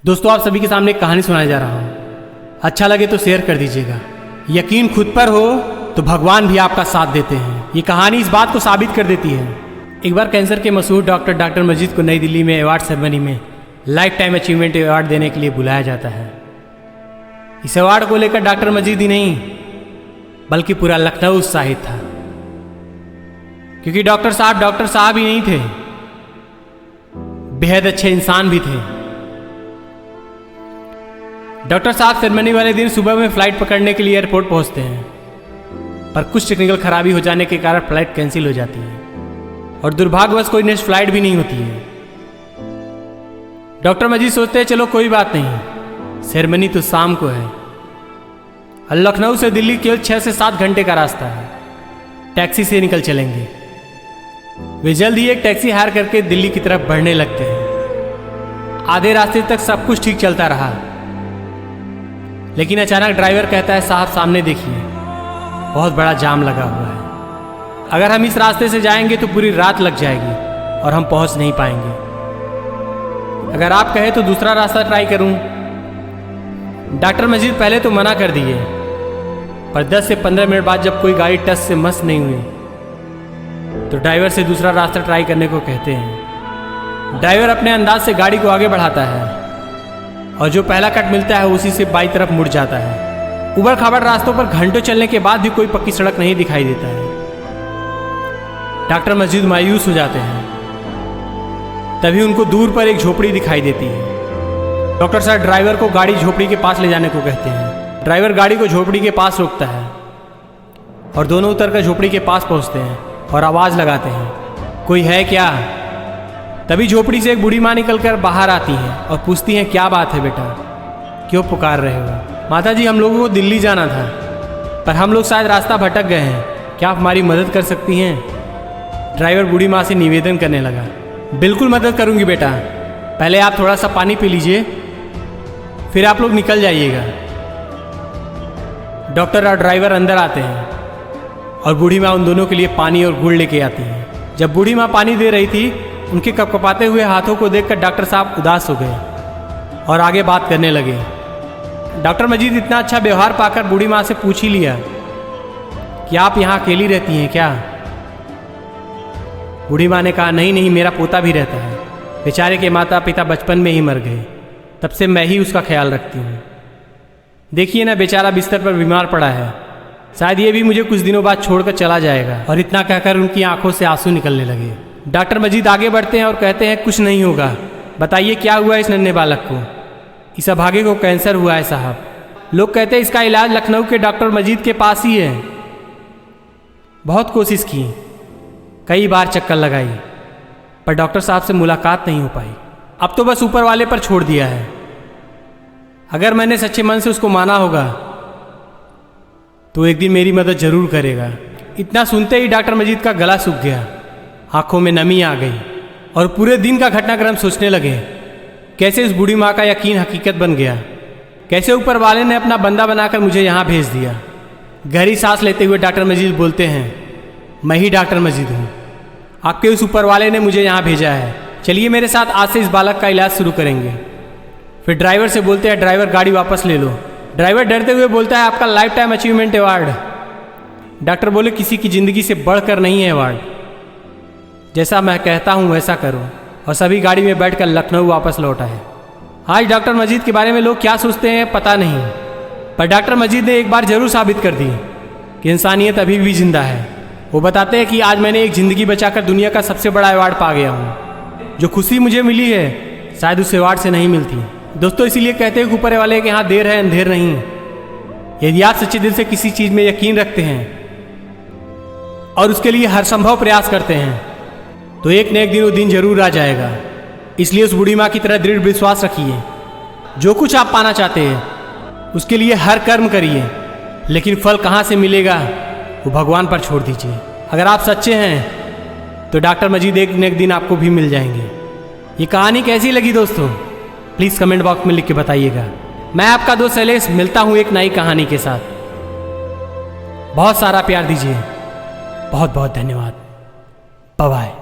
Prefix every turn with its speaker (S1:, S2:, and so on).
S1: दोस्तों आप सभी के सामने एक कहानी सुनाने जा रहा हूँ। अच्छा लगे तो शेयर कर दीजिएगा। यकीन खुद पर हो तो भगवान भी आपका साथ देते हैं। ये कहानी इस बात को साबित कर देती है। एक बार कैंसर के मशहूर डॉक्टर मजीद को नई दिल्ली में अवार्ड सेरेमनी में लाइफ टाइम अचीवमेंट अवार्ड देने के लिए बुलाया जाता है। इस अवार्ड को लेकर डॉक्टर मजीद ही नहीं बल्कि पूरा लखनऊ उत्साहित था, क्योंकि डॉक्टर साहब ही नहीं थे, बेहद अच्छे इंसान भी थे। डॉक्टर साहब सेरेमनी वाले दिन सुबह में फ्लाइट पकड़ने के लिए एयरपोर्ट पहुंचते हैं, पर कुछ टेक्निकल खराबी हो जाने के कारण फ्लाइट कैंसिल हो जाती है और दुर्भाग्यवश कोई नेक्स्ट फ्लाइट भी नहीं होती है। डॉक्टर मजीद सोचते हैं चलो कोई बात नहीं, सेरेमनी तो शाम को है और लखनऊ से दिल्ली केवल 6 से 7 घंटे का रास्ता है, टैक्सी से निकल चलेंगे। वे जल्द ही एक टैक्सी हायर करके दिल्ली की तरफ बढ़ने लगते हैं। आधे रास्ते तक सब कुछ ठीक चलता रहा, लेकिन अचानक ड्राइवर कहता है साहब सामने देखिए, बहुत बड़ा जाम लगा हुआ है। अगर हम इस रास्ते से जाएंगे तो पूरी रात लग जाएगी और हम पहुंच नहीं पाएंगे। अगर आप कहें तो दूसरा रास्ता ट्राई करूं। डॉक्टर मजीद पहले तो मना कर दिए, पर 10 से 15 मिनट बाद जब कोई गाड़ी टच से मस नहीं हुई तो ड्राइवर से दूसरा रास्ता ट्राई करने को कहते हैं। ड्राइवर अपने अंदाज से गाड़ी को आगे बढ़ाता है और जो पहला कट मिलता है उसी से बाईं तरफ मुड़ जाता है। उबड़ खाबड़ रास्तों पर घंटों चलने के बाद भी कोई पक्की सड़क नहीं दिखाई देता है। डॉक्टर मजीद मायूस हो जाते हैं। तभी उनको दूर पर एक झोपड़ी दिखाई देती है। डॉक्टर साहब ड्राइवर को गाड़ी झोपड़ी के पास ले जाने को कहते हैं। ड्राइवर गाड़ी को झोपड़ी के पास रोकता है और दोनों उतरकर झोपड़ी के पास पहुंचते हैं और आवाज़ लगाते हैं, कोई है क्या? तभी झोपड़ी से एक बूढ़ी माँ निकलकर बाहर आती हैं और पूछती हैं, क्या बात है बेटा, क्यों पुकार रहे हो? माता जी हम लोगों को दिल्ली जाना था, पर हम लोग शायद रास्ता भटक गए हैं, क्या आप हमारी मदद कर सकती हैं? ड्राइवर बूढ़ी माँ से निवेदन करने लगा, बिल्कुल मदद करूँगी बेटा, पहले आप थोड़ा सा पानी पी लीजिए, फिर आप लोग निकल जाइएगा। डॉक्टर और ड्राइवर अंदर आते हैं और बूढ़ी माँ उन दोनों के लिए पानी और गुड़ लेके आती है। जब बूढ़ी माँ पानी दे रही थी, उनके कपकपाते हुए हाथों को देखकर डॉक्टर साहब उदास हो गए और आगे बात करने लगे। डॉक्टर मजीद इतना अच्छा व्यवहार पाकर बूढ़ी माँ से पूछ ही लिया कि आप यहाँ अकेली रहती हैं क्या? बूढ़ी माँ ने कहा, नहीं मेरा पोता भी रहता है, बेचारे के माता पिता बचपन में ही मर गए, तब से मैं ही उसका ख्याल रखती हूँ। देखिए ना, बेचारा बिस्तर पर बीमार पड़ा है, शायद ये भी मुझे कुछ दिनों बाद छोड़कर चला जाएगा। और इतना कहकर उनकी आंखों से आंसू निकलने लगे। डॉक्टर मजीद आगे बढ़ते हैं और कहते हैं, कुछ नहीं होगा, बताइए क्या हुआ इस नन्हे बालक को? इस अभागे को कैंसर हुआ है साहब। लोग कहते हैं इसका इलाज लखनऊ के डॉक्टर मजीद के पास ही है। बहुत कोशिश की, कई बार चक्कर लगाई, पर डॉक्टर साहब से मुलाकात नहीं हो पाई। अब तो बस ऊपर वाले पर छोड़ दिया है। अगर मैंने सच्चे मन से उसको माना होगा तो एक दिन मेरी मदद जरूर करेगा। इतना सुनते ही डॉक्टर मजीद का गला सूख गया, आंखों में नमी आ गई और पूरे दिन का घटनाक्रम सोचने लगे। कैसे इस बूढ़ी माँ का यकीन हकीकत बन गया, कैसे ऊपर वाले ने अपना बंदा बनाकर मुझे यहाँ भेज दिया। गहरी सांस लेते हुए डॉक्टर मजीद बोलते हैं, मैं ही डॉक्टर मजीद हूँ, आपके उस ऊपर वाले ने मुझे यहाँ भेजा है, चलिए मेरे साथ आज से इस बालक का इलाज शुरू करेंगे। फिर ड्राइवर से बोलते हैं, ड्राइवर गाड़ी वापस ले लो। ड्राइवर डरते हुए बोलता है, आपका life time achievement award. Doctor बोले, किसी की ज़िंदगी से बढ़कर नहीं है अवार्ड, जैसा मैं कहता हूँ वैसा करो। और सभी गाड़ी में बैठकर लखनऊ वापस लौट आए। आज डॉक्टर मजीद के बारे में लोग क्या सोचते हैं पता नहीं, पर डॉक्टर मजीद ने एक बार जरूर साबित कर दी कि इंसानियत अभी भी जिंदा है। वो बताते हैं कि आज मैंने एक ज़िंदगी बचाकर दुनिया का सबसे बड़ा अवार्ड पा गया हूँ। जो खुशी मुझे मिली है शायद उस अवार्ड से नहीं मिलती। दोस्तों इसीलिए कहते हैं कि ऊपर वाले के यहाँ देर है अंधेर नहीं। यदि आप सच्चे दिल से किसी चीज़ में यकीन रखते हैं और उसके लिए हर संभव प्रयास करते हैं तो एक न एक दिन वो दिन जरूर आ जाएगा। इसलिए उस बूढ़ी माँ की तरह दृढ़ विश्वास रखिए। जो कुछ आप पाना चाहते हैं उसके लिए हर कर्म करिए, लेकिन फल कहाँ से मिलेगा वो भगवान पर छोड़ दीजिए। अगर आप सच्चे हैं तो डॉक्टर मजीद एक न एक दिन आपको भी मिल जाएंगे। ये कहानी कैसी लगी दोस्तों, प्लीज़ कमेंट बॉक्स में लिख के बताइएगा। मैं आपका दोस्त शैलेश मिलता हूँ एक नई कहानी के साथ। बहुत सारा प्यार दीजिए। बहुत बहुत धन्यवाद। Bye bye.